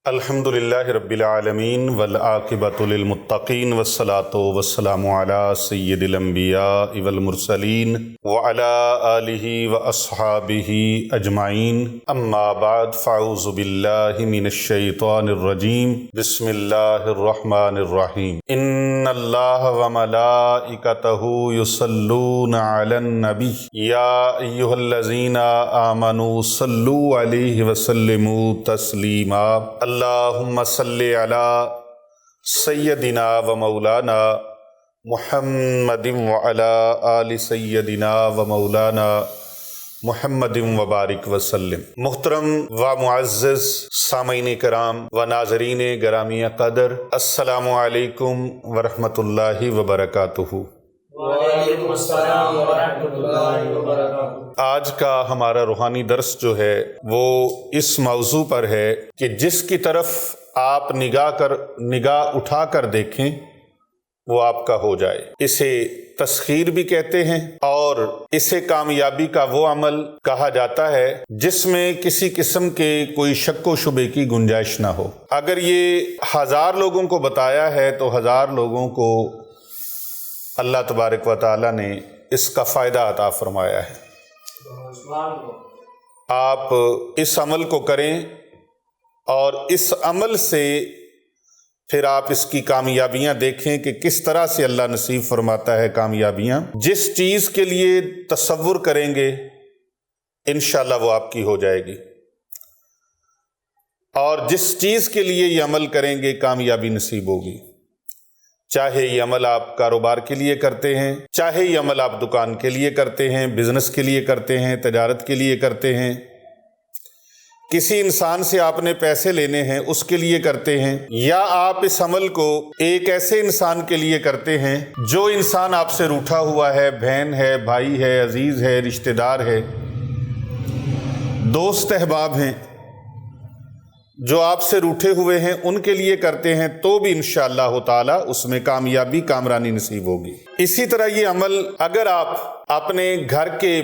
الحمدللہ رب العالمین والعاقبۃ للمتقین والصلاۃ والسلام علی سید الانبیاء والمرسلین وعلی آلہ واصحابہ اجمعین اما بعد فاعوذ باللہ من الشیطان الرجیم بسم اللہ الرحمن الرحیم ان اللہ وملائکتہ یصلون علی النبی یا ایھا الذین آمنوا صلوا علیہ وسلموا تسلیما اللہم صلی علی سیدنا و مولانا محمد وعلی آل سیدنا و مولانا محمد وبارک وسلم۔ محترم و معزز سامعین کرام و ناظرین گرامی قدر، السلام علیکم ورحمۃ اللہ وبرکاتہ۔ وعلیکم السلام ورحمۃ اللہ وبرکاتہ۔ آج کا ہمارا روحانی درس جو ہے وہ اس موضوع پر ہے کہ جس کی طرف آپ نگاہ اٹھا کر دیکھیں وہ آپ کا ہو جائے۔ اسے تسخیر بھی کہتے ہیں اور اسے کامیابی کا وہ عمل کہا جاتا ہے جس میں کسی قسم کے کوئی شک و شبے کی گنجائش نہ ہو۔ اگر یہ 1000 لوگوں کو بتایا ہے تو 1000 لوگوں کو اللہ تبارک و تعالیٰ نے اس کا فائدہ عطا فرمایا ہے۔ آپ اس عمل کو کریں اور اس عمل سے پھر آپ اس کی کامیابیاں دیکھیں کہ کس طرح سے اللہ نصیب فرماتا ہے کامیابیاں۔ جس چیز کے لیے تصور کریں گے انشاءاللہ وہ آپ کی ہو جائے گی، اور جس چیز کے لیے یہ عمل کریں گے کامیابی نصیب ہوگی۔ چاہے یہ عمل آپ کاروبار کے لیے کرتے ہیں، چاہے یہ عمل آپ دکان کے لیے کرتے ہیں، بزنس کے لیے کرتے ہیں، تجارت کے لیے کرتے ہیں، کسی انسان سے آپ نے پیسے لینے ہیں اس کے لیے کرتے ہیں، یا آپ اس عمل کو ایک ایسے انسان کے لیے کرتے ہیں جو انسان آپ سے روٹھا ہوا ہے، بہن ہے، بھائی ہے، عزیز ہے، رشتہ دار ہے، دوست احباب ہیں، جو آپ سے روٹھے ہوئے ہیں ان کے لیے کرتے ہیں، تو بھی انشاءاللہ تعالی اس میں کامیابی کامرانی نصیب ہوگی۔ اسی طرح یہ عمل اگر آپ اپنے گھر کے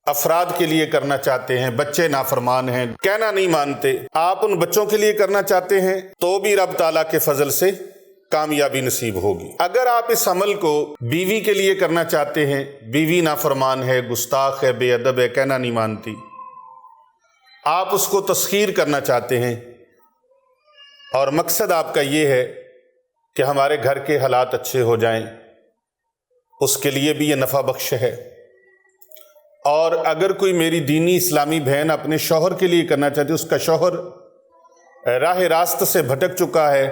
افراد کے لیے کرنا چاہتے ہیں، بچے نافرمان ہیں، کہنا نہیں مانتے، آپ ان بچوں کے لیے کرنا چاہتے ہیں تو بھی رب تعالیٰ کے فضل سے کامیابی نصیب ہوگی۔ اگر آپ اس عمل کو بیوی کے لیے کرنا چاہتے ہیں، بیوی نافرمان ہے، گستاخ ہے، بے ادب ہے، کہنا نہیں مانتی، آپ اس کو تسخیر کرنا چاہتے ہیں اور مقصد آپ کا یہ ہے کہ ہمارے گھر کے حالات اچھے ہو جائیں، اس کے لیے بھی یہ نفع بخش ہے۔ اور اگر کوئی میری دینی اسلامی بہن اپنے شوہر کے لیے کرنا چاہتی ہے، اس کا شوہر راہ راست سے بھٹک چکا ہے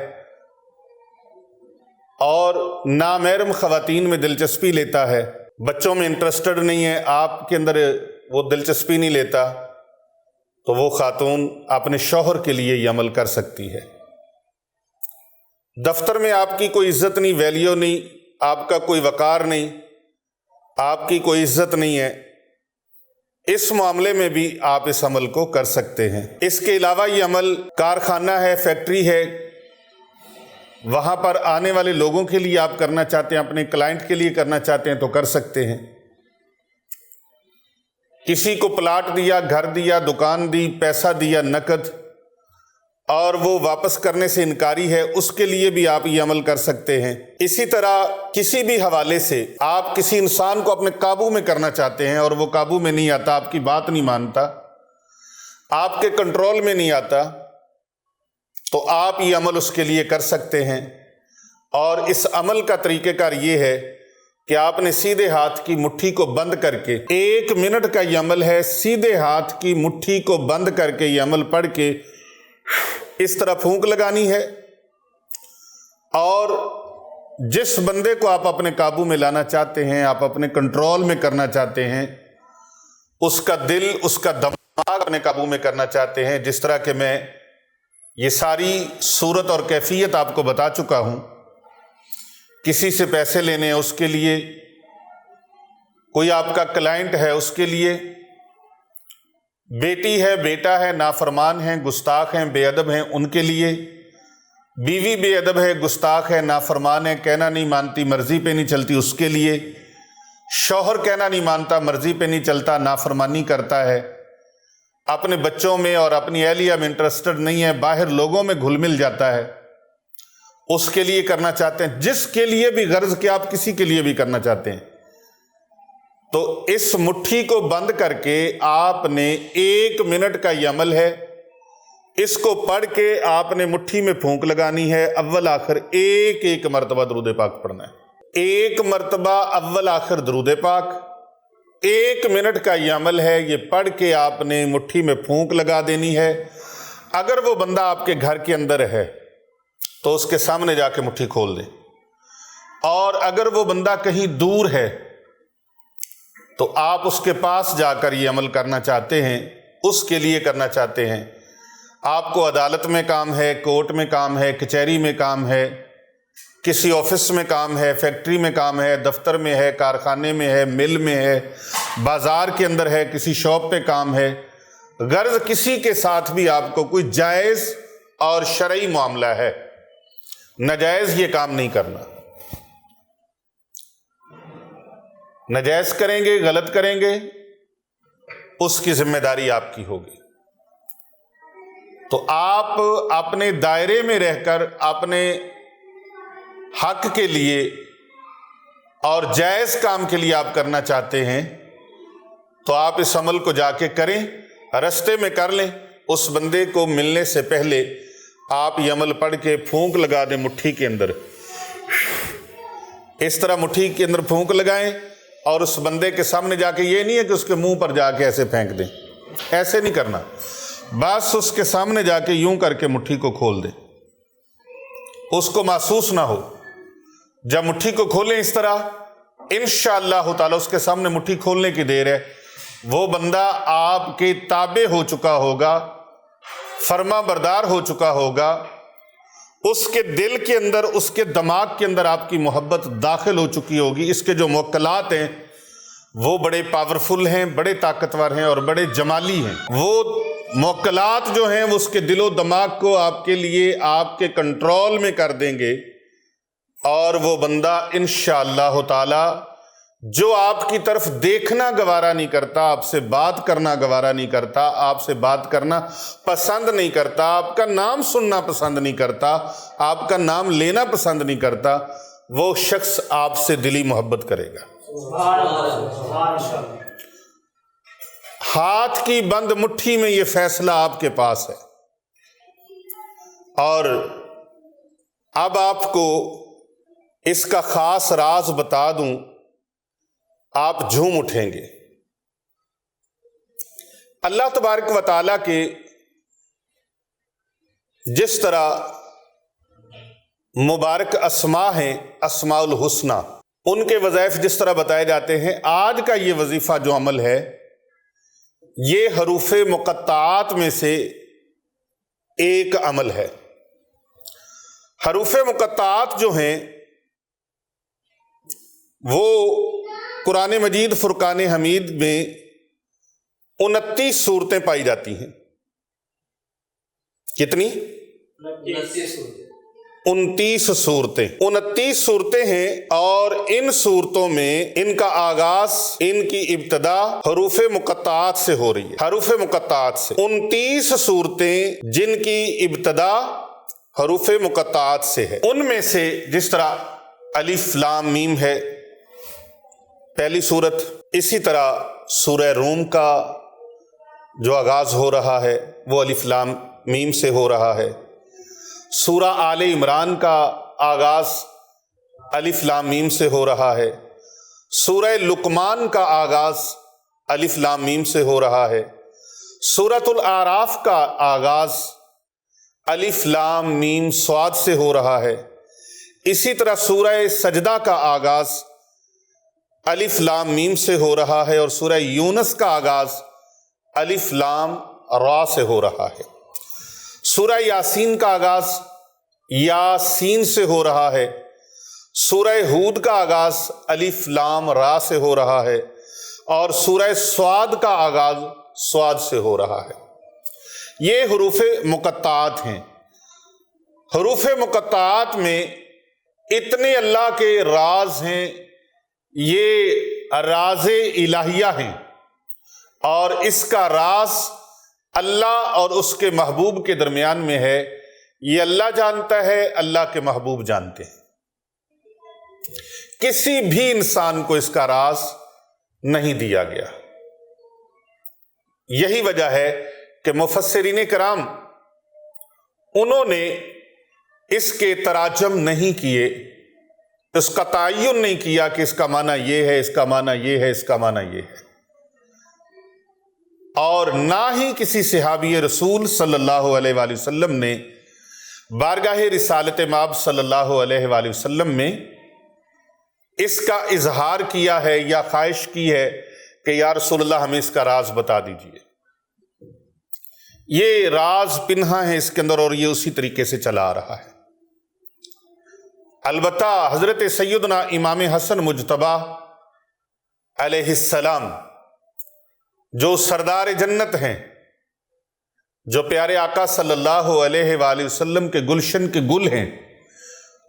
اور نامحرم خواتین میں دلچسپی لیتا ہے، بچوں میں انٹرسٹڈ نہیں ہے، آپ کے اندر وہ دلچسپی نہیں لیتا، تو وہ خاتون اپنے شوہر کے لیے یہ عمل کر سکتی ہے۔ دفتر میں آپ کی کوئی عزت نہیں، ویلیو نہیں، آپ کا کوئی وقار نہیں، آپ کی کوئی عزت نہیں ہے، اس معاملے میں بھی آپ اس عمل کو کر سکتے ہیں۔ اس کے علاوہ یہ عمل کارخانہ ہے، فیکٹری ہے، وہاں پر آنے والے لوگوں کے لیے آپ کرنا چاہتے ہیں، اپنے کلائنٹ کے لیے کرنا چاہتے ہیں تو کر سکتے ہیں۔ کسی کو پلاٹ دیا، گھر دیا، دکان دی، پیسہ دیا نقد، اور وہ واپس کرنے سے انکاری ہے، اس کے لیے بھی آپ یہ عمل کر سکتے ہیں۔ اسی طرح کسی بھی حوالے سے آپ کسی انسان کو اپنے قابو میں کرنا چاہتے ہیں اور وہ قابو میں نہیں آتا، آپ کی بات نہیں مانتا، آپ کے کنٹرول میں نہیں آتا، تو آپ یہ عمل اس کے لیے کر سکتے ہیں۔ اور اس عمل کا طریقہ کار یہ ہے کہ آپ نے سیدھے ہاتھ کی مٹھی کو بند کر کے، 1 منٹ کا یہ عمل ہے، سیدھے ہاتھ کی مٹھی کو بند کر کے یہ عمل پڑھ کے اس طرح پھونک لگانی ہے، اور جس بندے کو آپ اپنے قابو میں لانا چاہتے ہیں، آپ اپنے کنٹرول میں کرنا چاہتے ہیں، اس کا دل، اس کا دماغ اپنے قابو میں کرنا چاہتے ہیں، جس طرح کہ میں یہ ساری صورت اور کیفیت آپ کو بتا چکا ہوں۔ کسی سے پیسے لینے ہیں اس کے لیے، کوئی آپ کا کلائنٹ ہے اس کے لیے، بیٹی ہے، بیٹا ہے، نافرمان ہیں، گستاخ ہیں، بے ادب ہیں، ان کے لیے، بیوی بے ادب ہے، گستاخ ہے، نافرمان ہے، کہنا نہیں مانتی، مرضی پہ نہیں چلتی، اس کے لیے، شوہر کہنا نہیں مانتا، مرضی پہ نہیں چلتا، نافرمانی کرتا ہے، اپنے بچوں میں اور اپنی اہلیہ میں انٹرسٹڈ نہیں ہے، باہر لوگوں میں گھل مل جاتا ہے، اس کے لیے کرنا چاہتے ہیں، جس کے لیے بھی غرض کہ آپ کسی کے لیے بھی کرنا چاہتے ہیں، تو اس مٹھی کو بند کر کے آپ نے 1 منٹ کا یہ عمل ہے، اس کو پڑھ کے آپ نے مٹھی میں پھونک لگانی ہے، اول آخر ایک مرتبہ درود پاک پڑھنا ہے، 1 مرتبہ اول آخر درود پاک، 1 منٹ کا یہ عمل ہے، یہ پڑھ کے آپ نے مٹھی میں پھونک لگا دینی ہے۔ اگر وہ بندہ آپ کے گھر کے اندر ہے تو اس کے سامنے جا کے مٹھی کھول دیں، اور اگر وہ بندہ کہیں دور ہے تو آپ اس کے پاس جا کر یہ عمل کرنا چاہتے ہیں، اس کے لیے کرنا چاہتے ہیں، آپ کو عدالت میں کام ہے، کورٹ میں کام ہے، کچہری میں کام ہے، کسی آفس میں کام ہے، فیکٹری میں کام ہے، دفتر میں ہے، کارخانے میں ہے، مل میں ہے، بازار کے اندر ہے، کسی شاپ پہ کام ہے، غرض کسی کے ساتھ بھی آپ کو کوئی جائز اور شرعی معاملہ ہے، ناجائز یہ کام نہیں کرنا، ناجائز کریں گے، غلط کریں گے، اس کی ذمہ داری آپ کی ہوگی۔ تو آپ اپنے دائرے میں رہ کر اپنے حق کے لیے اور جائز کام کے لیے آپ کرنا چاہتے ہیں تو آپ اس عمل کو جا کے کریں، رستے میں کر لیں، اس بندے کو ملنے سے پہلے آپ یہ عمل پڑھ کے پھونک لگا دیں مٹھی کے اندر، اس طرح مٹھی کے اندر پھونک لگائیں، اور اس بندے کے سامنے جا کے، یہ نہیں ہے کہ اس کے منہ پر جا کے ایسے پھینک دیں، ایسے نہیں کرنا، بس اس کے سامنے جا کے یوں کر کے مٹھی کو کھول دیں، اس کو محسوس نہ ہو۔ جب مٹھی کو کھولیں اس طرح، انشاءاللہ تعالی اس کے سامنے مٹھی کھولنے کی دیر ہے، وہ بندہ آپ کے تابع ہو چکا ہوگا، فرما بردار ہو چکا ہوگا، اس کے دل کے اندر، اس کے دماغ کے اندر آپ کی محبت داخل ہو چکی ہوگی۔ اس کے جو موکلات ہیں وہ بڑے پاورفل ہیں، بڑے طاقتور ہیں اور بڑے جمالی ہیں۔ وہ موکلات جو ہیں وہ اس کے دل و دماغ کو آپ کے لیے آپ کے کنٹرول میں کر دیں گے، اور وہ بندہ انشاءاللہ تعالی جو آپ کی طرف دیکھنا گوارا نہیں کرتا، آپ سے بات کرنا گوارا نہیں کرتا، آپ سے بات کرنا پسند نہیں کرتا، آپ کا نام سننا پسند نہیں کرتا، آپ کا نام لینا پسند نہیں کرتا، وہ شخص آپ سے دلی محبت کرے گا۔ ہاتھ کی بند مٹھی میں یہ فیصلہ آپ کے پاس ہے، اور اب آپ کو اس کا خاص راز بتا دوں، آپ جھوم اٹھیں گے۔ اللہ تبارک و تعالیٰ کے جس طرح مبارک اسماء ہیں، اسماء الحسنہ، ان کے وظائف جس طرح بتائے جاتے ہیں، آج کا یہ وظیفہ جو عمل ہے یہ حروف مقطعات میں سے ایک عمل ہے۔ حروف مقطعات جو ہیں وہ قرآن مجید فرقان حمید میں 29 صورتیں پائی جاتی ہیں۔ کتنی؟ 29 صورتیں، 29 صورتیں ہیں، اور ان صورتوں میں ان کا آغاز، ان کی ابتدا حروف مقطعات سے ہو رہی ہے، حروف مقطعات سے 29 صورتیں جن کی ابتدا حروف مقطعات سے ہے۔ ان میں سے جس طرح الف لام میم ہے پہلی صورت، اسی طرح سورہ روم کا جو آغاز ہو رہا ہے وہ الف لام میم سے ہو رہا ہے، سورہ آل عمران کا آغاز الف لام میم سے ہو رہا ہے، سورہ لقمان کا آغاز الف لام میم سے ہو رہا ہے، سورۃ الاعراف کا آغاز الف لام میم صاد سے ہو رہا ہے، اسی طرح سورہ سجدہ کا آغاز الف لام میم سے ہو رہا ہے، اور سورہ یونس کا آغاز الف لام را سے ہو رہا ہے، سورہ یاسین کا آغاز یاسین سے ہو رہا ہے، سورہ ہود کا آغاز الف لام را سے ہو رہا ہے، اور سورہ سعد کا آغاز سعد سے ہو رہا ہے۔ یہ حروف مقطعات ہیں۔ حروف مقطعات میں اتنے اللہ کے راز ہیں، یہ راز الہیہ ہیں، اور اس کا راز اللہ اور اس کے محبوب کے درمیان میں ہے، یہ اللہ جانتا ہے، اللہ کے محبوب جانتے ہیں۔ کسی بھی انسان کو اس کا راز نہیں دیا گیا۔ یہی وجہ ہے کہ مفسرین کرام انہوں نے اس کے تراجم نہیں کیے، اس کا تعین نہیں کیا کہ اس کا معنی یہ ہے، اس کا معنی یہ ہے، اس کا معنی یہ ہے، اور نہ ہی کسی صحابی رسول صلی اللہ علیہ وآلہ وسلم نے بارگاہ رسالت مآب صلی اللہ علیہ وآلہ وسلم میں اس کا اظہار کیا ہے یا خواہش کی ہے کہ یا رسول اللہ ہمیں اس کا راز بتا دیجئے۔ یہ راز پنہا ہے اس کے اندر، اور یہ اسی طریقے سے چلا آ رہا ہے۔ البتہ حضرت سیدنا امام حسن مجتبی علیہ السلام جو سردار جنت ہیں، جو پیارے آقا صلی اللہ علیہ وآلہ وسلم کے گلشن کے گل ہیں،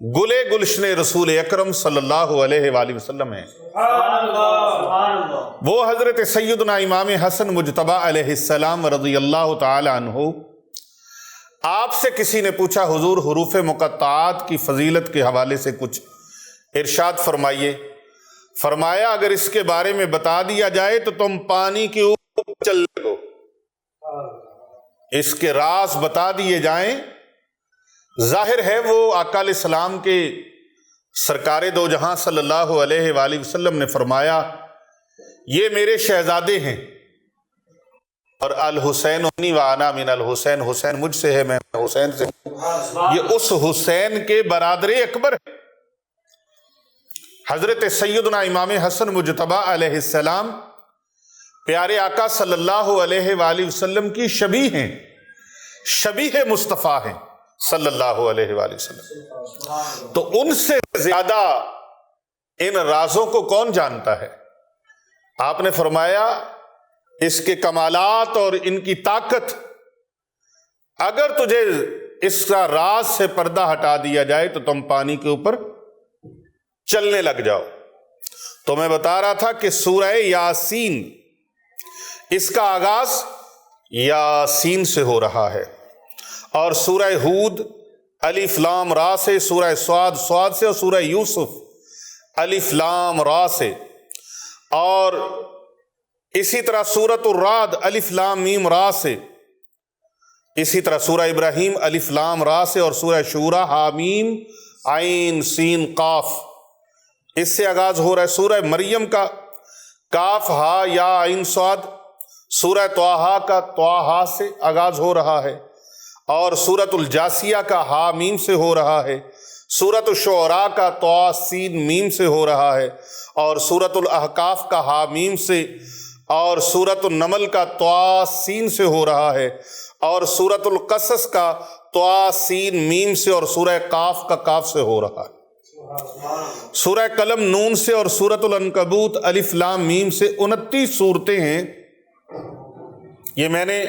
گلے گلشن رسول اکرم صلی اللہ علیہ وآلہ وسلم ہیں، وہ حضرت سیدنا امام حسن مجتبی علیہ السلام رضی اللہ تعالی عنہ، آپ سے کسی نے پوچھا حضور حروف مقطعات کی فضیلت کے حوالے سے کچھ ارشاد فرمائیے۔ فرمایا اگر اس کے بارے میں بتا دیا جائے تو تم پانی کے اوپر چل لگو۔ اس کے راز بتا دیے جائیں، ظاہر ہے وہ آقا علیہ السلام کے سرکار دو جہاں صلی اللہ علیہ وآلہ وسلم نے فرمایا یہ میرے شہزادے ہیں، اور الحسین انی وانا من الحسین، حسین مجھ سے ہے، میں حسین سے ہوں، یہ اس حسین کے برادر اکبر ہے۔ حضرت سیدنا امام حسن مجتبی علیہ السلام پیارے آقا صلی اللہ علیہ وآلہ وسلم کی شبیہ ہیں، شبیہ مصطفیٰ ہیں صلی اللہ علیہ وآلہ وسلم، تو ان سے زیادہ ان رازوں کو کون جانتا ہے؟ آپ نے فرمایا اس کے کمالات اور ان کی طاقت، اگر تجھے اس کا راز سے پردہ ہٹا دیا جائے تو تم پانی کے اوپر چلنے لگ جاؤ۔ تو میں بتا رہا تھا کہ سورہ یاسین، اس کا آغاز یاسین سے ہو رہا ہے، اور سورہ ہود الف لام را سے، سورہ سعد سعد سے، اور سورہ یوسف الف لام را سے، اور اسی طرح سورۃ الرعد الف لام میم را سے، اسی طرح سورہ ابراہیم الف لام را سے، اور سورہ شورى حامیم عین سین قاف، اس سے آغاز ہو رہا ہے۔ سورہ مریم کا کاف ہا یا عین صاد، سورہ طٰہٰ کا طٰہٰ سے آغاز ہو رہا ہے، اور سورۃ الجاسیہ کا ہا میم سے ہو رہا ہے، سورۃ الشعراء کا طٰ سین میم سے ہو رہا ہے، اور سورۃ الاحقاف کا ہا میم سے، اور سورۃ النمل کا طٰ سین سے ہو رہا ہے، اور سورۃ القصص کا طٰ سین میم سے، اور سورہ قاف کا کاف سے ہو رہا ہے، سورہ قلم نون سے، اور سورۃ العنکبوت الف لام میم سے 29 صورتیں ہیں۔ یہ میں نے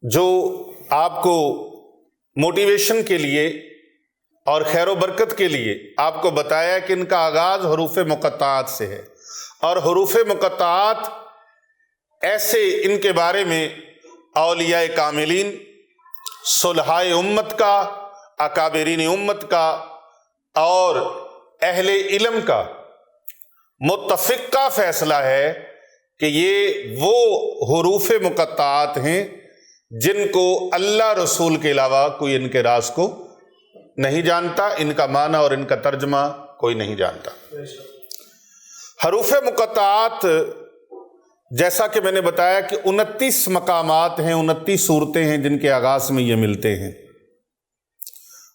جو آپ کو موٹیویشن کے لیے اور خیر و برکت کے لیے آپ کو بتایا کہ ان کا آغاز حروف مقطعات سے ہے، اور حروف مقطعات ایسے ان کے بارے میں اولیاء کاملین، صلحائے امت کا، اکابرین امت کا اور اہل علم کا متفقہ فیصلہ ہے کہ یہ وہ حروف مقطعات ہیں جن کو اللہ رسول کے علاوہ کوئی ان کے راز کو نہیں جانتا، ان کا معنی اور ان کا ترجمہ کوئی نہیں جانتا۔ حروف مقطعات جیسا کہ میں نے بتایا کہ 29 مقامات ہیں، 29 صورتیں ہیں جن کے آغاز میں یہ ملتے ہیں۔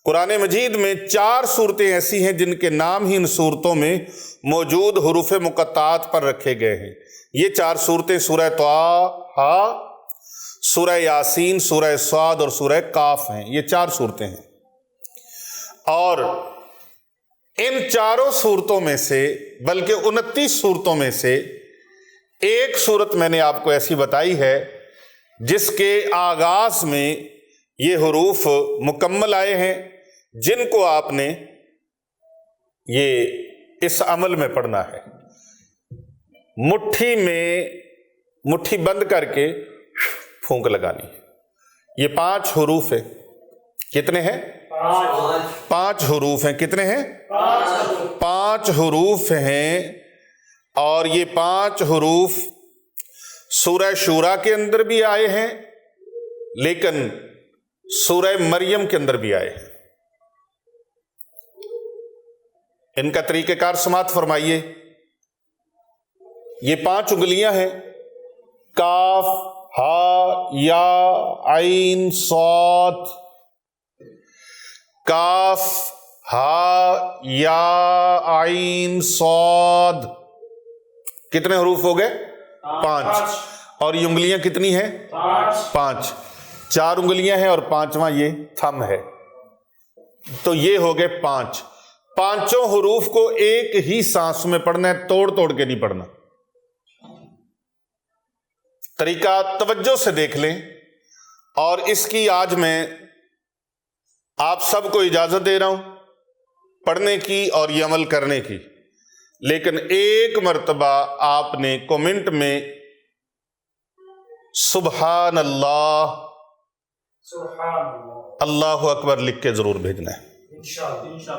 قرآن مجید میں 4 صورتیں ایسی ہیں جن کے نام ہی ان صورتوں میں موجود حروف مقطعات پر رکھے گئے ہیں۔ یہ 4 صورتیں سورہ طٰہٰ، سورہ یاسین، سورہ صاد اور سورہ قاف ہیں۔ یہ 4 صورتیں ہیں، اور ان چاروں صورتوں میں سے، بلکہ 29 صورتوں میں سے ایک صورت میں نے آپ کو ایسی بتائی ہے جس کے آغاز میں یہ حروف مکمل آئے ہیں، جن کو آپ نے یہ اس عمل میں پڑھنا ہے۔ مٹھی بند کر کے پھونک لگانی ہے۔ یہ 5 حروف ہیں۔ کتنے ہیں؟ 5 حروف ہیں۔ کتنے ہیں؟ 5 حروف ہیں، اور یہ 5 حروف سورہ شورى کے اندر بھی آئے ہیں، لیکن سورہ مریم کے اندر بھی آئے ہیں۔ ان کا طریقہ کار سماعت فرمائیے۔ یہ 5 انگلیاں ہیں، کاف، ہا، یا، عین، صاد۔ کاف، ہا، یا، عین، صاد۔ کتنے حروف ہو گئے؟ 5۔ اور یہ انگلیاں کتنی ہیں؟ 5۔ 4 انگلیاں ہیں اور 5واں یہ تھم ہے، تو یہ ہو گئے 5۔ 5 حروف کو ایک ہی سانس میں پڑھنا ہے، توڑ توڑ کے نہیں پڑھنا۔ طریقہ توجہ سے دیکھ لیں، اور اس کی آج میں آپ سب کو اجازت دے رہا ہوں پڑھنے کی اور یہ عمل کرنے کی، لیکن ایک مرتبہ آپ نے کومنٹ میں سبحان اللہ، اللہ اکبر لکھ کے ضرور بھیجنا ہے۔ انشاءاللہ۔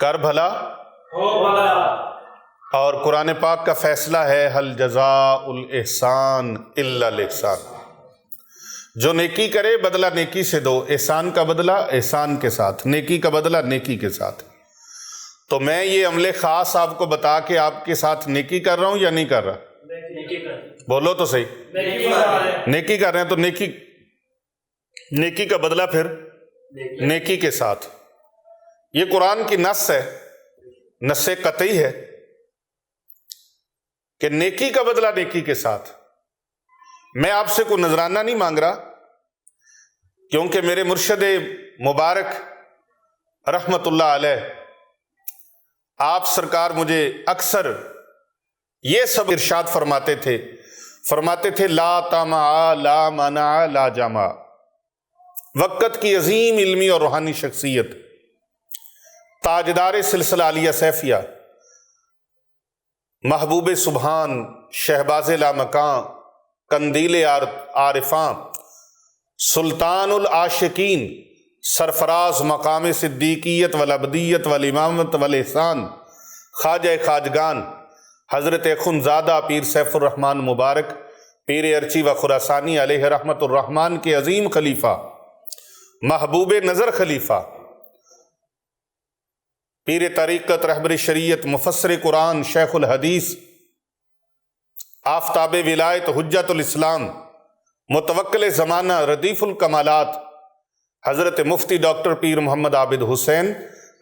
کر بھلا ہو بھلا۔ اور قرآن پاک کا فیصلہ ہے حل جزاء الاحسان الا الاحسان۔ جو نیکی کرے بدلہ نیکی سے دو، احسان کا بدلہ احسان کے ساتھ، نیکی کا بدلہ نیکی کے ساتھ۔ تو میں یہ عمل خاص آپ کو بتا کے آپ کے ساتھ نیکی کر رہا ہوں یا نہیں کر رہا؟ بولو تو صحیح۔ نیکی کر رہے ہیں، تو نیکی کا بدلہ پھر نیکی کے ساتھ۔ یہ قرآن کی نص ہے، نص قطعی ہے کہ نیکی کا بدلہ نیکی کے ساتھ۔ میں آپ سے کوئی نذرانہ نہیں مانگ رہا، کیونکہ میرے مرشد مبارک رحمت اللہ علیہ آپ سرکار مجھے اکثر یہ سب ارشاد فرماتے تھے لا طمع لا منع لا جمع۔ وقت کی عظیم علمی اور روحانی شخصیت، تاجدار سلسلہ عالیہ سیفیہ، محبوب سبحان، شہباز لامکاں، قندیل عارفاں، سلطان العاشقین، سرفراز مقام صدیقیت والعبدیت والامامت والاحسان، خواجہ خواجگان حضرت اخنزادہ پیر سیف الرحمن مبارک پیر ارچی و خراسانی علیہ رحمت الرحمن کے عظیم خلیفہ، محبوب نظر خلیفہ، پیر طریقت رہبر شریعت مفسر قرآن شیخ الحدیث، آفتاب ولایت حجت الاسلام، متوکل زمانہ ردیف الکمالات، حضرت مفتی ڈاکٹر پیر محمد عابد حسین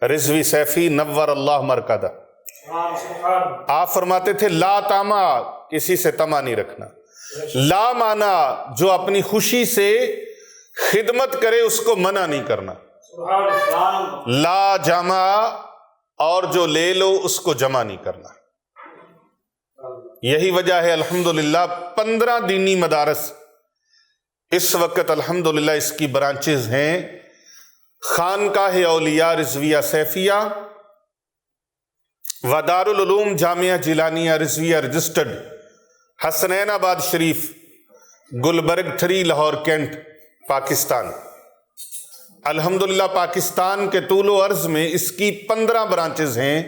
رضوی سیفی نور اللہ مرکزہ۔ آپ فرماتے تھے لا طمع، کسی سے طمع نہیں رکھنا، لا مانا، جو اپنی خوشی سے خدمت کرے اس کو منع نہیں کرنا، لا جمع، اور جو لے لو اس کو جمع نہیں کرنا۔ یہی وجہ ہے الحمدللہ 15 دینی مدارس اس وقت الحمدللہ اس کی برانچز ہیں۔ خانقاہ اولیاء رضویہ سیفیہ و دارالعلوم جامعہ جیلانیہ رضویہ رجسٹرڈ، حسنین آباد شریف، گلبرگ 3 لاہور کینٹ، پاکستان۔ الحمدللہ پاکستان کے طول و عرض میں اس کی 15 برانچز ہیں،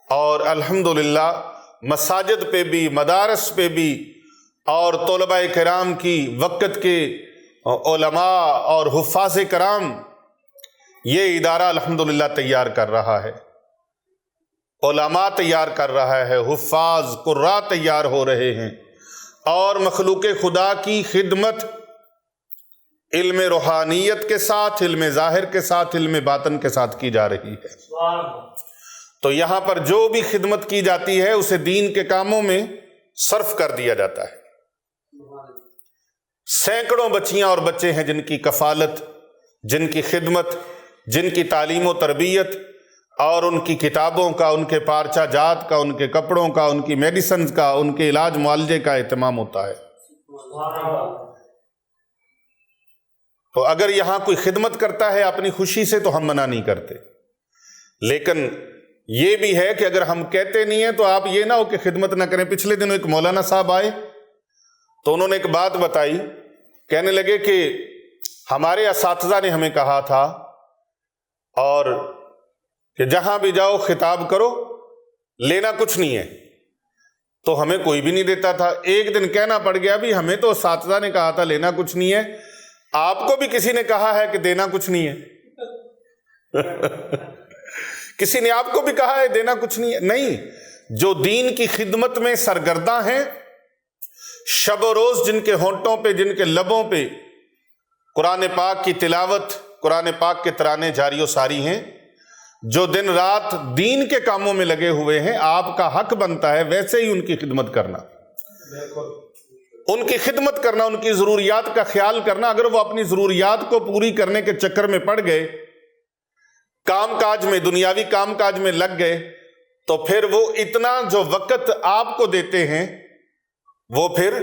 اور الحمدللہ مساجد پہ بھی، مدارس پہ بھی، اور طلباء کرام کی، وقت کے علماء اور حفاظ کرام، یہ ادارہ الحمدللہ تیار کر رہا ہے، علماء تیار کر رہا ہے، حفاظ قراء تیار ہو رہے ہیں، اور مخلوق خدا کی خدمت علم روحانیت کے ساتھ، علم ظاہر کے ساتھ، علم باطن کے ساتھ کی جا رہی ہے۔ تو یہاں پر جو بھی خدمت کی جاتی ہے اسے دین کے کاموں میں صرف کر دیا جاتا ہے۔ سینکڑوں بچیاں اور بچے ہیں جن کی کفالت، جن کی خدمت، جن کی تعلیم و تربیت، اور ان کی کتابوں کا، ان کے پارچہ جات کا، ان کے کپڑوں کا، ان کی میڈیسنز کا، ان کے علاج معالجے کا اہتمام ہوتا ہے۔ تو اگر یہاں کوئی خدمت کرتا ہے اپنی خوشی سے تو ہم منع نہیں کرتے، لیکن یہ بھی ہے کہ اگر ہم کہتے نہیں ہیں تو آپ یہ نہ ہو کہ خدمت نہ کریں. پچھلے دنوں ایک مولانا صاحب آئے تو انہوں نے ایک بات بتائی. کہنے لگے کہ ہمارے اساتذہ نے ہمیں کہا تھا اور کہ جہاں بھی جاؤ خطاب کرو، لینا کچھ نہیں ہے. تو ہمیں کوئی بھی نہیں دیتا تھا. ایک دن کہنا پڑ گیا بھی ہمیں تو اساتذہ نے کہا تھا لینا کچھ نہیں ہے، آپ کو بھی کسی نے کہا ہے کہ دینا کچھ نہیں ہے؟ کسی نے آپ کو بھی کہا ہے دینا کچھ نہیں ہے؟ نہیں. جو دین کی خدمت میں سرگرداں ہیں، شب و روز جن کے ہونٹوں پہ، جن کے لبوں پہ قرآن پاک کی تلاوت، قرآن پاک کے ترانے جاری و ساری ہیں، جو دن رات دین کے کاموں میں لگے ہوئے ہیں، آپ کا حق بنتا ہے ویسے ہی ان کی خدمت کرنا. ان کی خدمت کرنا، ان کی ضروریات کا خیال کرنا. اگر وہ اپنی ضروریات کو پوری کرنے کے چکر میں پڑ گئے، کام کاج میں، دنیاوی کام کاج میں لگ گئے، تو پھر وہ اتنا جو وقت آپ کو دیتے ہیں وہ پھر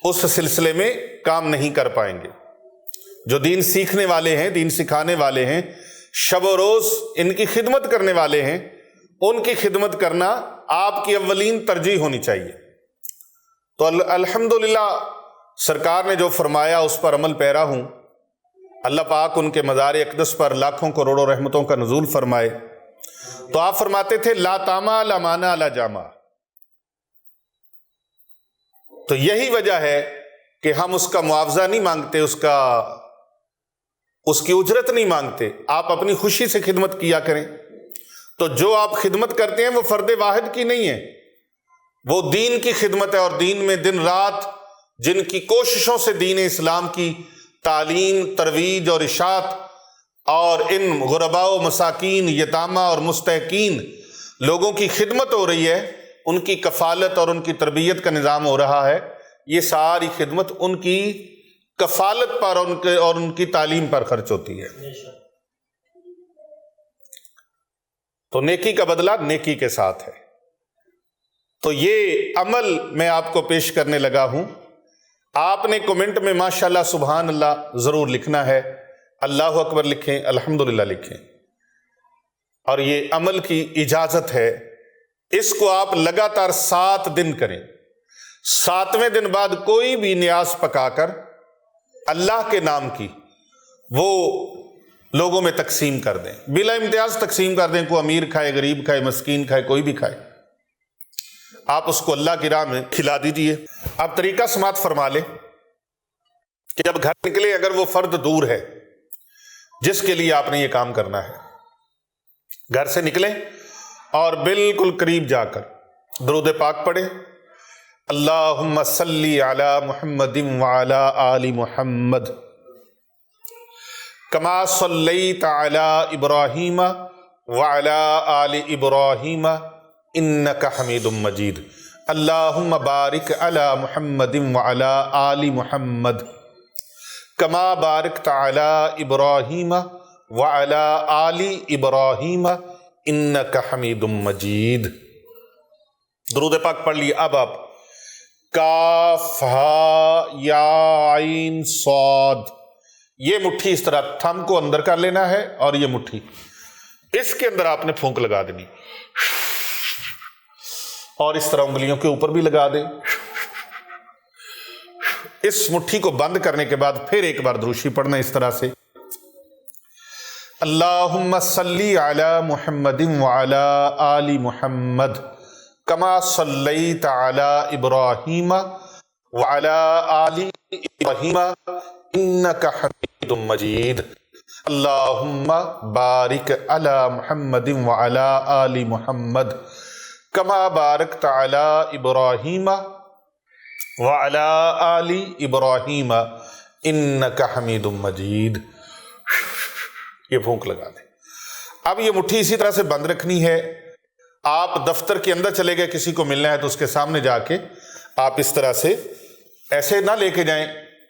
اس سلسلے میں کام نہیں کر پائیں گے. جو دین سیکھنے والے ہیں، دین سکھانے والے ہیں، شب و روز ان کی خدمت کرنے والے ہیں، ان کی خدمت کرنا آپ کی اولین ترجیح ہونی چاہیے. تو الحمدللہ سرکار نے جو فرمایا اس پر عمل پیرا ہوں. اللہ پاک ان کے مزار اقدس پر لاکھوں کروڑوں رحمتوں کا نزول فرمائے. تو آپ فرماتے تھے لا تاما لا مانا لا جاما. تو یہی وجہ ہے کہ ہم اس کا معاوضہ نہیں مانگتے، اس کی اجرت نہیں مانگتے. آپ اپنی خوشی سے خدمت کیا کریں. تو جو آپ خدمت کرتے ہیں وہ فرد واحد کی نہیں ہے، وہ دین کی خدمت ہے. اور دین میں دن رات جن کی کوششوں سے دین اسلام کی تعلیم، ترویج اور اشاعت اور ان غرباء و مساکین، یتامہ اور مستحقین لوگوں کی خدمت ہو رہی ہے، ان کی کفالت اور ان کی تربیت کا نظام ہو رہا ہے، یہ ساری خدمت ان کی کفالت پر اور ان کی تعلیم پر خرچ ہوتی ہے. تو نیکی کا بدلہ نیکی کے ساتھ ہے. تو یہ عمل میں آپ کو پیش کرنے لگا ہوں. آپ نے کمنٹ میں ماشاءاللہ سبحان اللہ ضرور لکھنا ہے، اللہ اکبر لکھیں، الحمدللہ لکھیں. اور یہ عمل کی اجازت ہے. اس کو آپ لگاتار 7 دن کریں. 7ویں دن بعد کوئی بھی نیاز پکا کر اللہ کے نام کی وہ لوگوں میں تقسیم کر دیں، بلا امتیاز تقسیم کر دیں. کوئی امیر کھائے، غریب کھائے، مسکین کھائے، کوئی بھی کھائے، آپ اس کو اللہ کی راہ میں کھلا دیجئے. آپ طریقہ سماعت فرما لیں کہ جب گھر نکلے، اگر وہ فرد دور ہے جس کے لیے آپ نے یہ کام کرنا ہے، گھر سے نکلیں اور بالکل قریب جا کر درود پاک پڑھیں. اللہم صلی علی محمد وعلی آل محمد کما صلیت علی ابراہیم وعلی آل ابراہیم انک حمید مجید. اللہم بارک علی محمد وعلی آل محمد کما بارکت علی ابراہیم وعلی آل ابراہیم انک حمید مجید. درود پاک پڑھ لیے. اب آپ کاف ہا یا عین صاد، یہ مٹھی اس طرح تھم کو اندر کر لینا ہے اور یہ مٹھی اس کے اندر آپ نے پھونک لگا دینی اور اس طرح انگلیوں کے اوپر بھی لگا دیں. اس مٹھی کو بند کرنے کے بعد پھر ایک بار دروشی پڑھنا اس طرح سے. اللہم صلی علی محمد وعلی آل محمد کما صلیت علی ابراہیم وعلی آل ابراہیم انک حمید مجید. اللہم بارک علی محمد وعلی آل محمد کما بارکت علی ابراہیم وعلی آل ابراہیم انک حمید مجید. یہ پھونک لگا دیں. اب یہ مٹھی اسی طرح سے بند رکھنی ہے. آپ دفتر کے اندر چلے گئے، کسی کو ملنا ہے تو اس کے سامنے جا کے آپ اس طرح سے ایسے نہ لے کے جائیں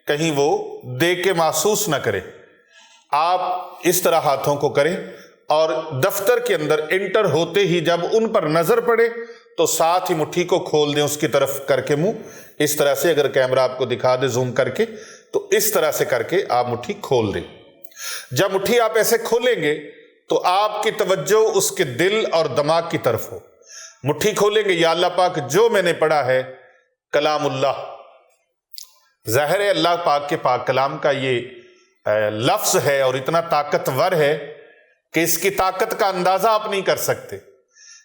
کہیں وہ دیکھ کے محسوس نہ کرے. آپ اس طرح ہاتھوں کو کریں اور دفتر کے اندر انٹر ہوتے ہی جب ان پر نظر پڑے تو ساتھ ہی مٹھی کو کھول دیں اس کی طرف کر کے منہ اس طرح سے. اگر کیمرہ آپ کو دکھا دے زوم کر کے تو اس طرح سے کر کے آپ مٹھی کھول دیں. جب مٹھی آپ ایسے کھولیں گے تو آپ کی توجہ اس کے دل اور دماغ کی طرف ہو. مٹھی کھولیں گے، یا اللہ پاک جو میں نے پڑھا ہے کلام اللہ، ظاہر ہے اللہ پاک کے پاک کلام کا یہ لفظ ہے اور اتنا طاقتور ہے کہ اس کی طاقت کا اندازہ آپ نہیں کر سکتے.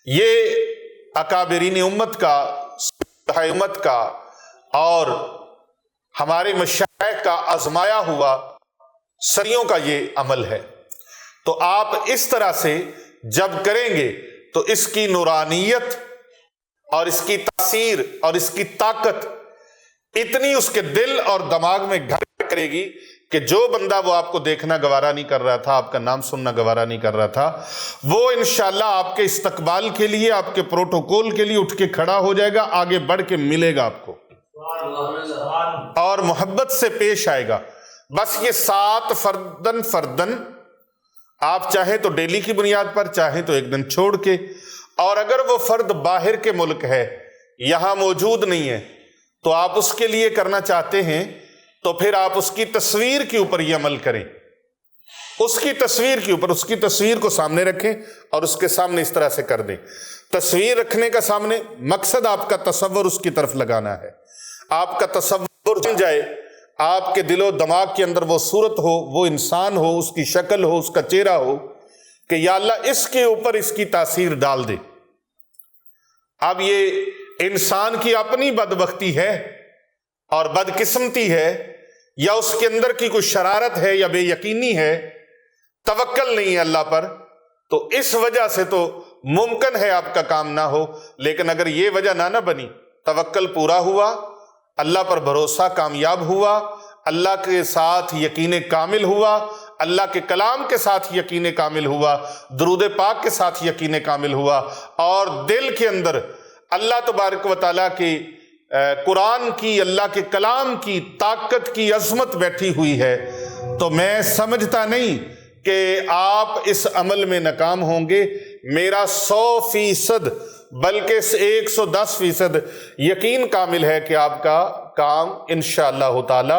یہ اکابرین امت کا، صحابہ امت کا اور ہمارے مشائخ کا آزمایا ہوا صدیوں کا یہ عمل ہے. تو آپ اس طرح سے جب کریں گے تو اس کی نورانیت اور اس کی تاثیر اور اس کی طاقت اتنی اس کے دل اور دماغ میں گھر کرے گی کہ جو بندہ وہ آپ کو دیکھنا گوارا نہیں کر رہا تھا، آپ کا نام سننا گوارا نہیں کر رہا تھا، وہ انشاءاللہ آپ کے استقبال کے لیے، آپ کے پروٹوکول کے لیے اٹھ کے کھڑا ہو جائے گا، آگے بڑھ کے ملے گا آپ کو اور محبت سے پیش آئے گا. بس یہ 7 فردن آپ چاہیں تو ڈیلی کی بنیاد پر، چاہیں تو ایک دن چھوڑ کے، اور اگر وہ فرد باہر کے ملک ہے، یہاں موجود نہیں ہے، تو آپ اس کے لیے کرنا چاہتے ہیں تو پھر آپ اس کی تصویر کے اوپر یہ عمل کریں. اس کی تصویر کے اوپر، اس کی تصویر کو سامنے رکھیں اور اس کے سامنے اس طرح سے کر دیں. تصویر رکھنے کا سامنے مقصد آپ کا تصور اس کی طرف لگانا ہے. آپ کا تصور جم جائے، آپ کے دل و دماغ کے اندر وہ صورت ہو، وہ انسان ہو، اس کی شکل ہو، اس کا چہرہ ہو کہ یا اللہ اس کے اوپر اس کی تاثیر ڈال دے. اب یہ انسان کی اپنی بدبختی ہے اور بدقسمتی ہے، یا اس کے اندر کی کوئی شرارت ہے یا بے یقینی ہے، توکل نہیں ہے اللہ پر، تو اس وجہ سے تو ممکن ہے آپ کا کام نہ ہو. لیکن اگر یہ وجہ نہ بنی، توکل پورا ہوا، اللہ پر بھروسہ کامیاب ہوا، اللہ کے ساتھ یقین کامل ہوا، اللہ کے کلام کے ساتھ یقین کامل ہوا، درود پاک کے ساتھ یقین کامل ہوا، اور دل کے اندر اللہ تبارک و تعالیٰ کی قرآن کی، اللہ کے کلام کی طاقت کی عظمت بیٹھی ہوئی ہے، تو میں سمجھتا نہیں کہ آپ اس عمل میں ناکام ہوں گے. میرا 100% بلکہ 110% یقین کامل ہے کہ آپ کا کام انشاءاللہ تعالی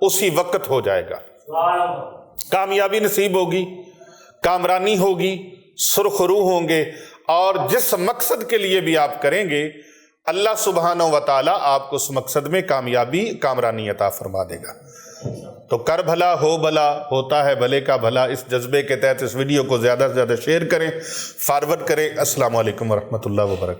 اسی وقت ہو جائے گا. کامیابی نصیب ہوگی، کامرانی ہوگی، سرخ روح ہوں گے، اور جس مقصد کے لیے بھی آپ کریں گے اللہ سبحانہ و تعالی آپ کو اس مقصد میں کامیابی، کامرانی عطا فرما دے گا. تو کر بھلا ہو بھلا، ہوتا ہے بھلے کا بھلا. اس جذبے کے تحت اس ویڈیو کو زیادہ سے زیادہ شیئر کریں، فارورڈ کریں. السلام علیکم ورحمۃ اللہ وبرکاتہ.